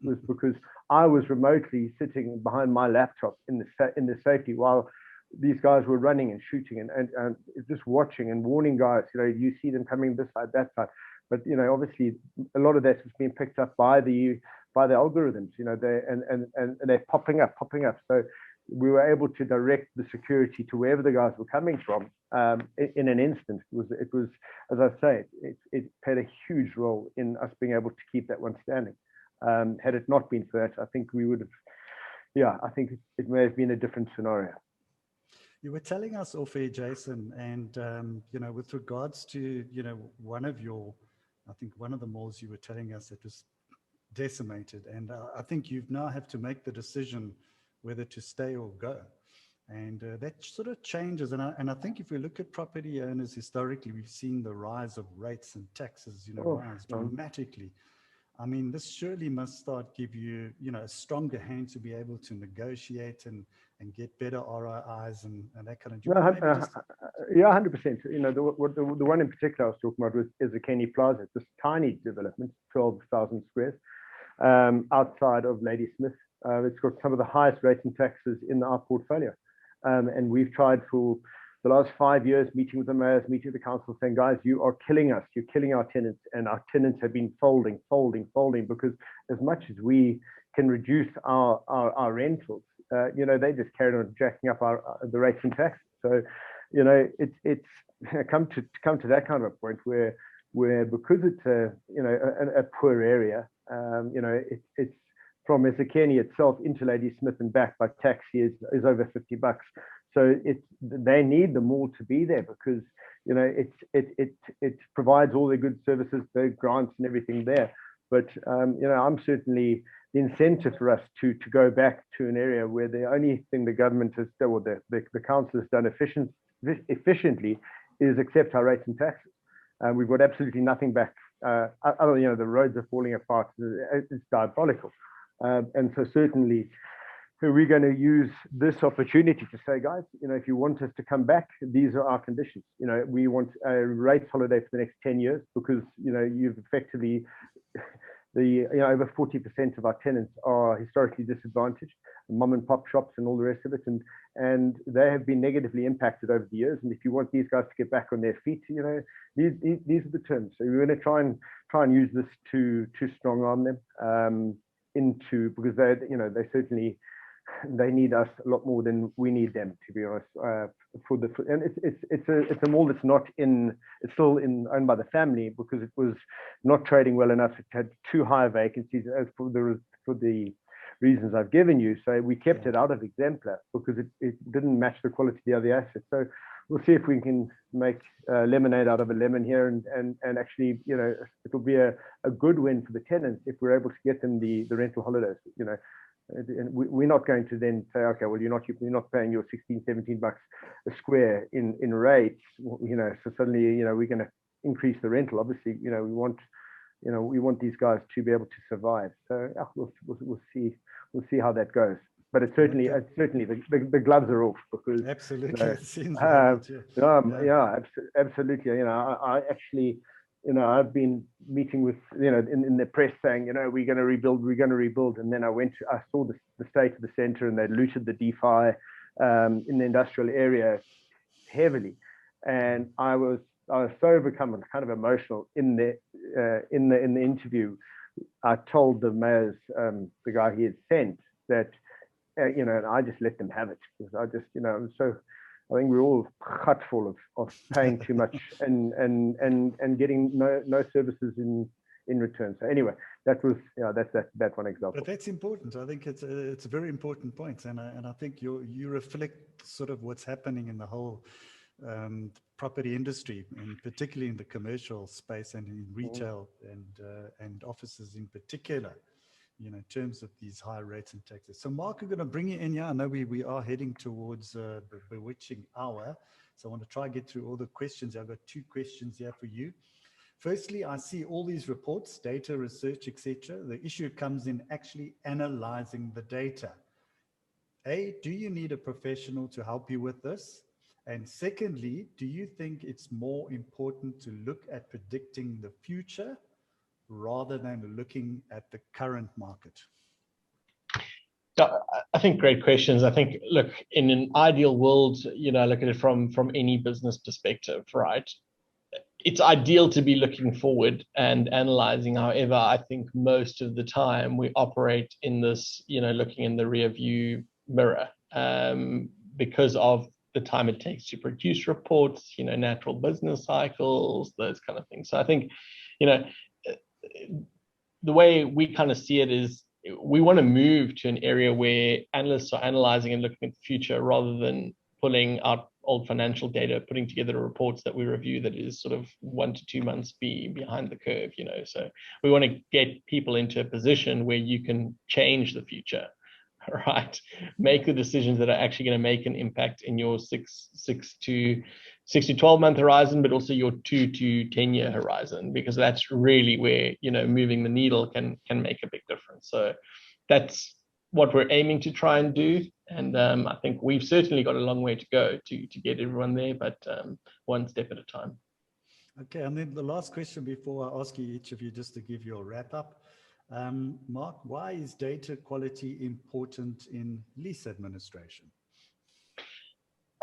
was because I was remotely sitting behind my laptop in the safety while these guys were running and shooting and just watching and warning guys. You see them coming this side, that side, but obviously a lot of that was being picked up by the algorithms. They're popping up. So we were able to direct the security to wherever the guys were coming from in an instant. It was, as I say, it played a huge role in us being able to keep that one standing. Had it not been for that, I think we would have. I think it may have been a different scenario. You were telling us off air, Jason, and with regards to one of the malls you were telling us that was decimated, and I think you now have to make the decision whether to stay or go, and that sort of changes. And I think if we look at property owners historically, we've seen the rise of rates and taxes, rise dramatically. I mean, this surely must start give you, a stronger hand to be able to negotiate and get better ROIs and that kind of job. Yeah, 100%. The one in particular I was talking about is the Kenny Plaza, this tiny development, 12,000 squares, outside of Ladysmith. It's got some of the highest rates and taxes in our portfolio. And we've tried for the last 5 years, meeting with the mayors, meeting with the council, saying, guys, you are killing us. You're killing our tenants. And our tenants have been folding, because as much as we can reduce our rentals, they just carried on jacking up the rates and taxes. So, it's come to that kind of a point where because it's a poor area, it's from Ezekiel itself into Ladysmith and back by taxi is over $50. So they need the mall to be there because it provides all the good services, the grants and everything there. But I'm certainly the incentive for us to go back to an area where the only thing the government has done, or the council has done efficiently, is accept our rates and taxes. We've got absolutely nothing back. Other, the roads are falling apart. It's diabolical. And so certainly we're going to use this opportunity to say, guys, if you want us to come back, these are our conditions. We want a rates holiday for the next 10 years because, you've effectively, over 40% of our tenants are historically disadvantaged, mom and pop shops and all the rest of it. And they have been negatively impacted over the years. And if you want these guys to get back on their feet, these are the terms. So we're going to try and use this to strong arm them because they certainly, they need us a lot more than we need them, to be honest. And it's a mall that's it's still owned by the family because it was not trading well enough. It had too high vacancies as for the reasons I've given you. So we kept it out of Exemplar because it didn't match the quality of the other assets. So we'll see if we can make lemonade out of a lemon here, and actually, it'll be a good win for the tenants if we're able to get them the rental holidays. And we're not going to then say, okay, well, you're not paying your $16-17 a square in rates, so suddenly, we're going to increase the rental. Obviously, we want, we want these guys to be able to survive. So we'll see how that goes. But it's certainly the gloves are off, because absolutely it seems like it, yeah, absolutely. I actually, I've been meeting with, in the press saying, we're going to rebuild, and then I saw the state of the center, and they looted the DeFi in the industrial area heavily, and I was so overcome and kind of emotional in the interview. I told the mayor's the guy he had sent that and I just let them have it, because I just I think we're all cut full of paying too much and getting no services in return. So anyway, that was that's that one example. But that's important. I think it's a very important point, and I think you reflect sort of what's happening in the whole property industry, and particularly in the commercial space and in retail and offices in particular, in terms of these high rates and taxes. So Mark, we're going to bring you in here. I know we are heading towards the bewitching hour, so I want to try and get through all the questions. I've got 2 questions here for you. Firstly, I see all these reports, data, research, etc. The issue comes in actually analyzing the data. Do you need a professional to help you with this? And secondly, do you think it's more important to look at predicting the future rather than looking at the current market? I think great questions. I think, look, in an ideal world, look at it from any business perspective, right? It's ideal to be looking forward and analyzing. However, I think most of the time we operate in this, looking in the rear view mirror, because of the time it takes to produce reports, natural business cycles, those kind of things. So I think, the way we kind of see it is we want to move to an area where analysts are analyzing and looking at the future rather than pulling out old financial data, putting together reports that we review that is sort of 1 to 2 months behind the curve, So we want to get people into a position where you can change the future, right? Make the decisions that are actually going to make an impact in your 6 to 12 month horizon, but also your 2 to 10 year horizon, because that's really where, moving the needle can make a big difference. So that's what we're aiming to try and do. And I think we've certainly got a long way to go to get everyone there, but one step at a time. Okay, and then the last question before I ask you, each of you, just to give you a wrap up. Mark, why is data quality important in lease administration?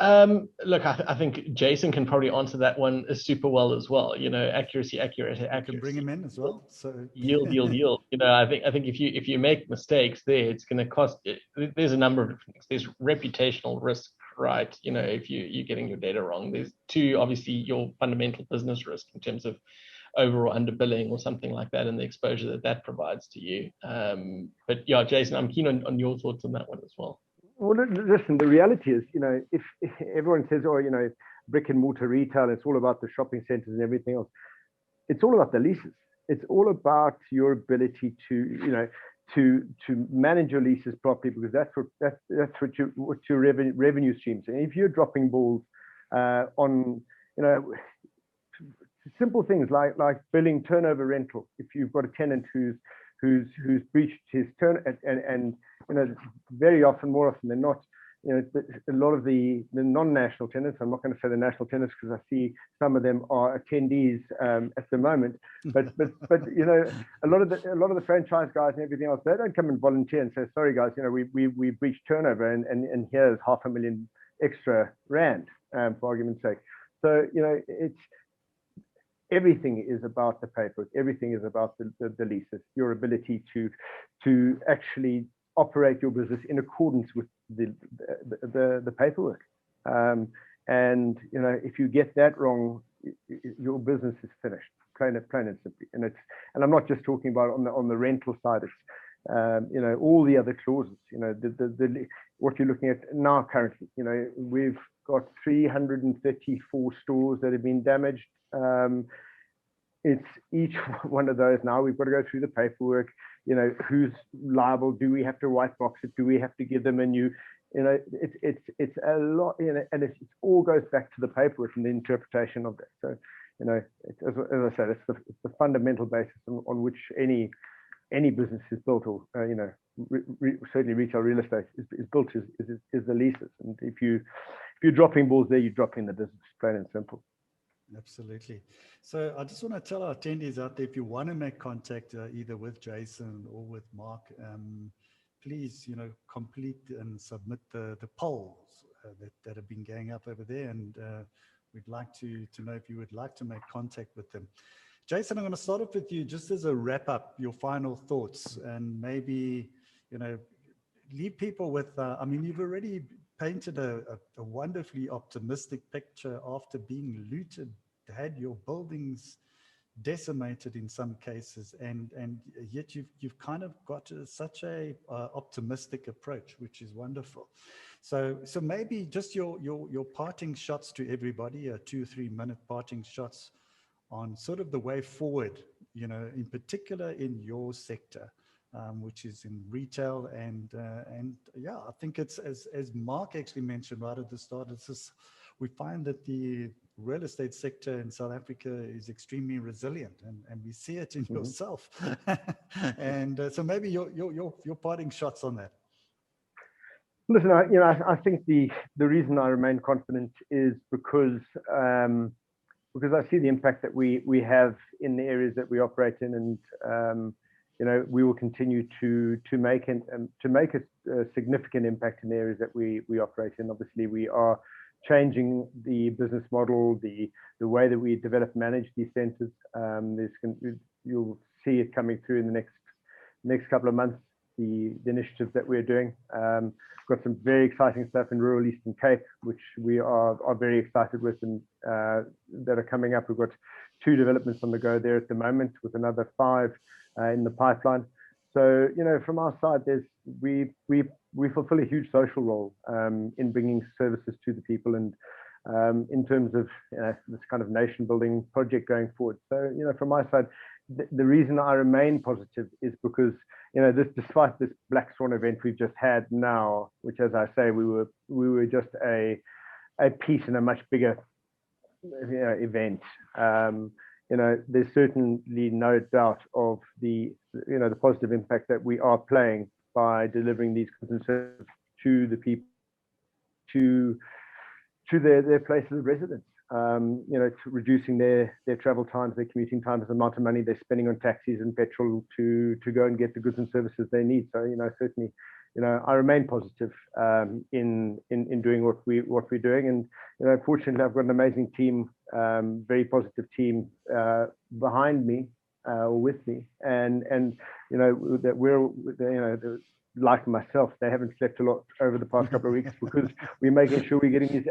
Look, I think Jason can probably answer that one super well as well. Accuracy. You can bring him in as well. So yield. I think if you make mistakes there, it's going to cost. There's a number of different things. There's reputational risk, right? If you're getting your data wrong. There's 2, obviously, your fundamental business risk in terms of over or underbilling or something like that, and the exposure that provides to you. But yeah, Jason, I'm keen on your thoughts on that one as well. Well, listen, the reality is, if everyone says, brick and mortar retail, it's all about the shopping centers and everything else. It's all about the leases. It's all about your ability to, to manage your leases properly, because that's what your revenue streams. And if you're dropping balls on, simple things like billing turnover rental, if you've got a tenant who's breached his turn, and very often, more often than not, a lot of the non-national tenants, I'm not going to say the national tenants because I see some of them are attendees at the moment, but a lot of the franchise guys and everything else, they don't come and volunteer and say, sorry guys, we breached turnover and here's $500,000 extra rand, for argument's sake. So it's everything is about the paperwork. Everything is about the leases, your ability to actually operate your business in accordance with the paperwork. And if you get that wrong, your business is finished, plain and simply. And I'm not just talking about on the rental side. It's all the other clauses. What you're looking at now currently. We've got 334 stores that have been damaged. It's each one of those now. We've got to go through the paperwork. Who's liable? Do we have to white box it? Do we have to give them a new? It's a lot. And it all goes back to the paperwork and the interpretation of that. So as I said, it's the fundamental basis on which any business is built, or certainly retail real estate is built, is the leases. And if you're dropping balls there, you're dropping the business, plain and simple. Absolutely. So I just want to tell our attendees out there, if you want to make contact either with Jason or with Mark, please, complete and submit the polls that have been going up over there. And we'd like to know if you would like to make contact with them. Jason, I'm going to start off with you just as a wrap up, your final thoughts, and maybe, leave people with, you've already painted a wonderfully optimistic picture after being looted, had your buildings decimated in some cases, and yet you've kind of got such a optimistic approach, which is wonderful. So maybe just your parting shots to everybody, 2-3 minute parting shots on sort of the way forward, in particular in your sector, which is in retail, and yeah, I think it's as Mark actually mentioned right at the start, it's just, we find that the real estate sector in South Africa is extremely resilient, and we see it in yourself. And so maybe your parting shots on that. Listen, I think the reason I remain confident is because I see the impact that we have in the areas that we operate in, and we will continue to make a significant impact in the areas that we operate in. Obviously, we are changing the business model, the way that we develop, manage these centres. You'll see it coming through in the next couple of months. The initiatives that we're doing. Got some very exciting stuff in rural Eastern Cape, which we are very excited with, and that are coming up. We've got 2 developments on the go there at the moment, with another 5 in the pipeline. So, from our side, we fulfill a huge social role in bringing services to the people, and in terms of this kind of nation building project going forward. So, from my side, the reason I remain positive is because despite this black swan event we've just had now, which, as I say, we were just a piece in a much bigger event. There's certainly no doubt of the positive impact that we are playing by delivering these goods and services to the people, to their places of residence. To reducing their travel times, their commuting times, the amount of money they're spending on taxis and petrol to go and get the goods and services they need. So, certainly, I remain positive in doing what we're doing. And, fortunately, I've got an amazing team, very positive team behind me, or with me. And that we're, like myself, they haven't slept a lot over the past couple of weeks, because we're making sure we're getting these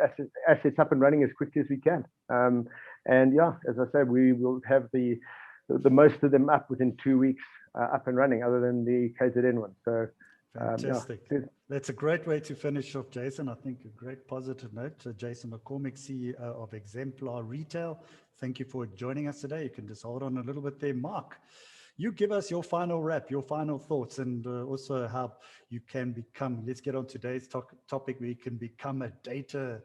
assets up and running as quickly as we can. And yeah, as I said, we will have the most of them up within 2 weeks, up and running, other than the KZN one. So fantastic. Yeah. That's a great way to finish off, Jason. I think a great positive note. Jason McCormick, CEO of Exemplar Retail, thank you for joining us today. You can just hold on a little bit there. Mark, you give us your final wrap, your final thoughts, and also how you can become, let's get on today's topic, where you can become a data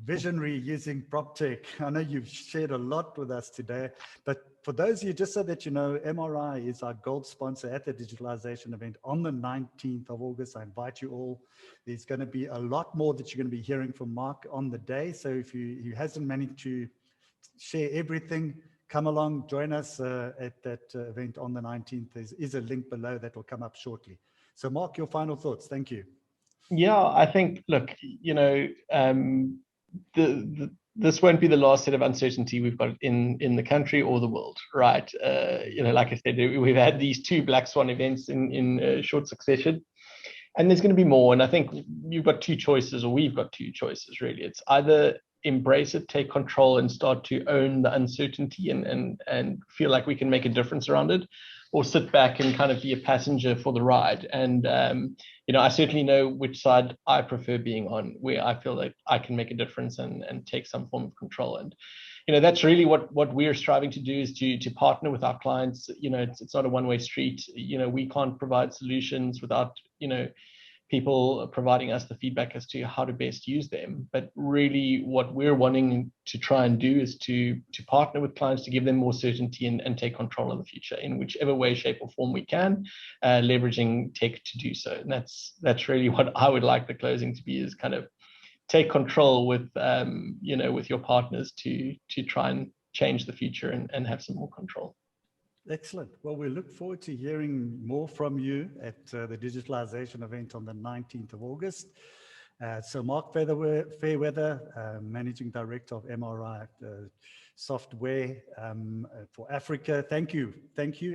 visionary using PropTech. I know you've shared a lot with us today, but for those of you, just so that you know, MRI is our gold sponsor at the digitalization event on the 19th of August. I invite you all. There's going to be a lot more that you're going to be hearing from Mark on the day. So if he hasn't managed to share everything, come along, join us at that event on the 19th. There is a link below that will come up shortly. So Mark, your final thoughts. Thank you. Yeah, I think, look, this won't be the last set of uncertainty we've got in the country or the world, right? Like I said, we've had these 2 black swan events in short succession, and there's going to be more. And I think you've got 2 choices, or we've got 2 choices, really. It's either embrace it, take control, and start to own the uncertainty and feel like we can make a difference around it, or sit back and kind of be a passenger for the ride. And I certainly know which side I prefer being on, where I feel like I can make a difference and take some form of control. And that's really what we're striving to do, is to partner with our clients. It's not a one-way street. We can't provide solutions without people providing us the feedback as to how to best use them. But really what we're wanting to try and do is to partner with clients to give them more certainty and take control of the future in whichever way, shape or form we can, leveraging tech to do so. And that's really what I would like the closing to be, is kind of take control with, with your partners to try and change the future and have some more control. Excellent. Well, we look forward to hearing more from you at the digitalization event on the 19th of August. So Mark Fairweather, Managing Director of MRI Software for Africa. Thank you.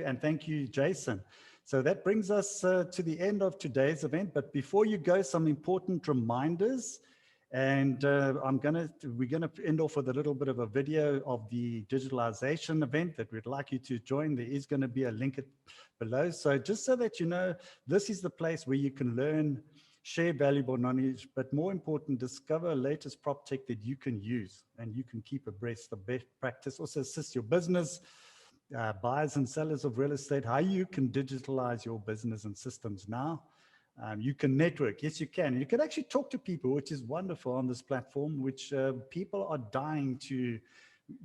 And thank you, Jason. So that brings us to the end of today's event. But before you go, some important reminders. And we're gonna end off with a little bit of a video of the digitalization event that we'd like you to join. There is going to be a link below. So just so that you know, this is the place where you can learn, share valuable knowledge, but more important, discover latest PropTech that you can use and you can keep abreast of best practice. Also assist your business, buyers and sellers of real estate, how you can digitalize your business and systems now. You can network. Yes, you can. You can actually talk to people, which is wonderful on this platform, which people are dying to,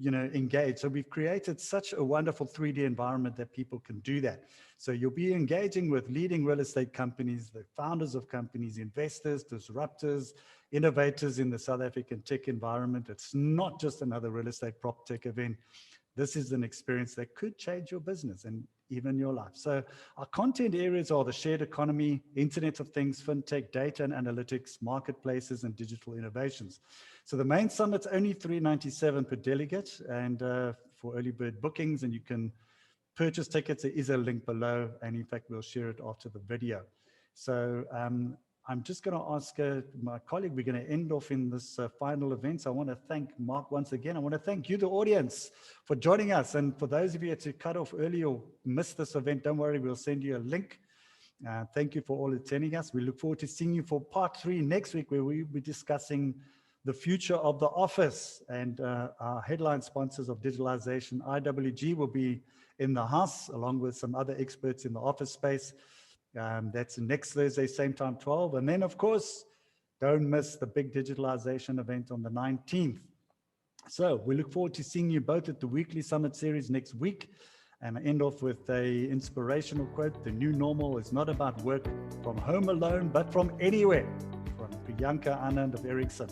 engage. So we've created such a wonderful 3D environment that people can do that. So you'll be engaging with leading real estate companies, the founders of companies, investors, disruptors, innovators in the South African tech environment. It's not just another real estate PropTech event. This is an experience that could change your business and even your life. So our content areas are the shared economy, Internet of Things, fintech, data and analytics, marketplaces, and digital innovations. So the main summit's only $397 per delegate, and for early bird bookings, and you can purchase tickets. There is a link below, and in fact, we'll share it after the video. So I'm just going to ask my colleague, we're going to end off in this final event. So I want to thank Mark once again. I want to thank you, the audience, for joining us. And for those of you to cut off early or miss this event, don't worry, we'll send you a link. Thank you for all attending us. We look forward to seeing you for part 3 next week, where we'll be discussing the future of the office. And our headline sponsors of digitalization, IWG, will be in the house, along with some other experts in the office space. That's next Thursday, same time, 12. And then, of course, don't miss the big digitalization event on the 19th. So we look forward to seeing you both at the weekly summit series next week. And I end off with a inspirational quote: "The new normal is not about work from home alone, but from anywhere," from Priyanka Anand of Ericsson.